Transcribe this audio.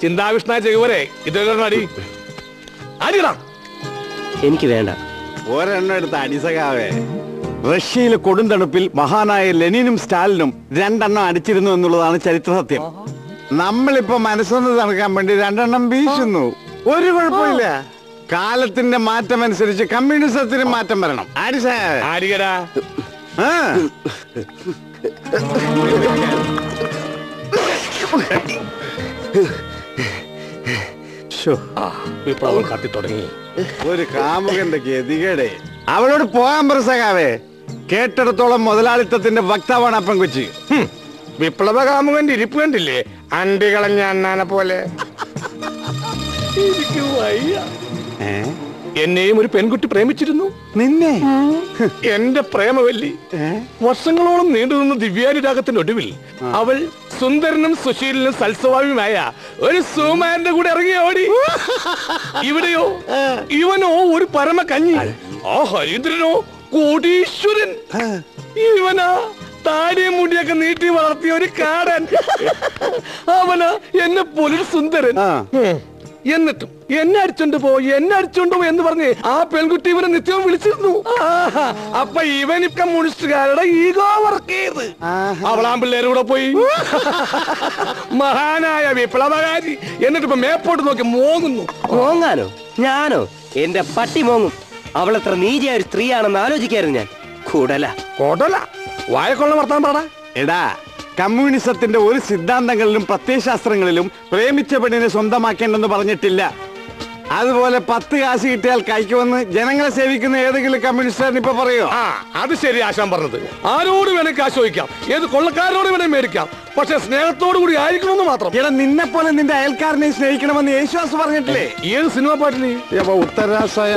ചിന്താവിഷ്ണ ചെയ്യുവരെ ഇതൊക്കെ അടി അടിയടാ. എനിക്ക് വേണ്ട. ഒരെണ്ണം എടുത്ത അടിസകാവേ. റഷ്യയിലെ കൊടുന്തണുപ്പിൽ മഹാനായ ലെനിനും സ്റ്റാലിനും 2 എണ്ണം അടിച്ചിരുന്നു എന്നുള്ളതാണ് ചരിത്ര സത്യം. നമ്മളിപ്പോ മനസ്സൊന്ന് തണുക്കാൻ വേണ്ടി 2 എണ്ണം വീശുന്നു. ഒരു കുഴപ്പമില്ല. കാലത്തിന്റെ മാറ്റം അനുസരിച്ച് കമ്മ്യൂണിസത്തിന് മാറ്റം വരണം. ആടികടാ. വിപ്ലവം കത്തി തുടങ്ങി. ഒരു കാമുകന്റെ ഗതികേടെ. അവളോട് പോകാൻ പ്രസകാവേ. കേട്ടിടത്തോളം മുതലാളിത്തത്തിന്റെ വക്താവാണ് അപ്പം കൊച്ചി. വിപ്ലവ കാമുകന്റെ ഇരിപ്പ് കണ്ടില്ലേ? അണ്ടി കളഞ്ഞ അണ്ണാനെ പോലെ. എന്നെയും ഒരു പെൺകുട്ടി പ്രേമിച്ചിരുന്നു. നിന്നെ? എന്റെ പ്രേമവല്ലി വർഷങ്ങളോളം നീണ്ടുനിന്ന ദിവ്യാനുരാഗത്തിന്റെ ഒടുവിൽ അവൾ സുന്ദരനും സുശീലനും സൽസ്വഭാവിയുമായ ഒരു സുമാരന്റെ കൂടെ ഇറങ്ങി ഓടി. ഇവിടെയോ ഇവനോ ഒരു പരമ കഞ്ഞി, ആ ഹരീന്ദ്രനോ കോടീശ്വരൻ. ഇവനാ താടിയും മുടിയൊക്കെ നീട്ടി വളർത്തിയ ഒരു കാടൻ. അവനാ എന്നെ പോലൊരു സുന്ദരൻ. എന്നിട്ടും എന്നെ അടിച്ചോണ്ട് പോ എന്ന് പറഞ്ഞ് ആ പെൺകുട്ടി ഇവനെ നിത്യവും വിളിച്ചിരുന്നു. അപ്പൊ ഇവൻ കമ്മ്യൂണിസ്റ്റുകാരുടെ ഈഗോ വർക്ക് ചെയ്ത് അവളാമ്പിള്ളേരുടെ പോയി. മഹാനായ വിപ്ലവകാരി. എന്നിട്ടിപ്പോ മേപ്പോട്ട് നോക്കി മോങ്ങുന്നു. മോങ്ങാനോ? ഞാനോ? എന്റെ പട്ടി മോങ്ങും. അവളെത്ര നീചയായ ഒരു സ്ത്രീയാണെന്ന് ആലോചിക്കായിരുന്നു ഞാൻ. കോടല വായക്കൊള്ള വർത്താൻ പാടാ. എടാ, കമ്മ്യൂണിസത്തിന്റെ ഒരു സിദ്ധാന്തങ്ങളിലും പ്രത്യയശാസ്ത്രങ്ങളിലും പ്രേമിച്ച പെണ്ണിനെ സ്വന്തമാക്കേണ്ടെന്ന് പറഞ്ഞിട്ടില്ല. അതുപോലെ 10 കാശ് കിട്ടിയാൽ കൈക്കുവന്ന് ജനങ്ങളെ സേവിക്കുന്ന ഏതെങ്കിലും കമ്മ്യൂണിസ്റ്റുകാരൻ ഇപ്പൊ പറയോ? അത് ശരി ആശാൻ പറഞ്ഞത്. ആരോട് വേണേ കാശ് ചോദിക്കാം, ഏത് കൊള്ളക്കാരോട് വേണേ മേടിക്കാം, പക്ഷെ സ്നേഹത്തോടു കൂടി ആയിരിക്കണമെന്ന് മാത്രം. എടാ, നിന്നെ പോലെ നിന്റെ അയൽക്കാരനെ സ്നേഹിക്കണമെന്ന് യേശുദാസ് പറഞ്ഞിട്ടില്ലേ? ഏത് സിനിമ പാട്ടില്? ഉത്തരാശായ